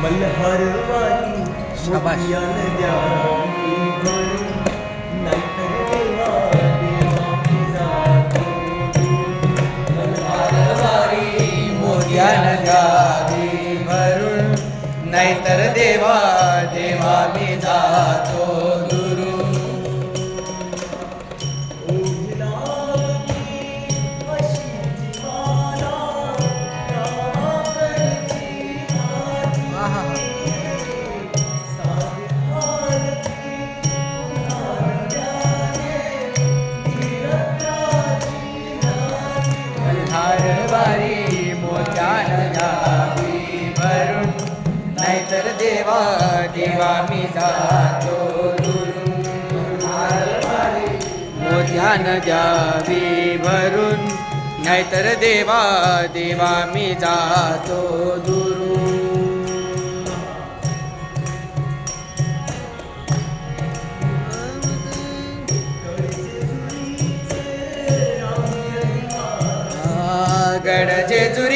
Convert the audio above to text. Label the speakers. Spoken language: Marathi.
Speaker 1: मल्हारवारी मोतियान द्यावी भरून, नाहीतर देवा देवाची जातो दूर.
Speaker 2: मल्हारवारी मोत्यान द्यावी भरून, नाहीतर देवा देवा मी जातो दुरून. मल्हारवारी मोत्यान द्यावी भरून, नाहीतर देवा देवा मी जातो दुरून. मल्हारवारी मोत्यान द्यावी भरून, नाहीतर देवा देवा मी जातो दुरून. गड जेजुरी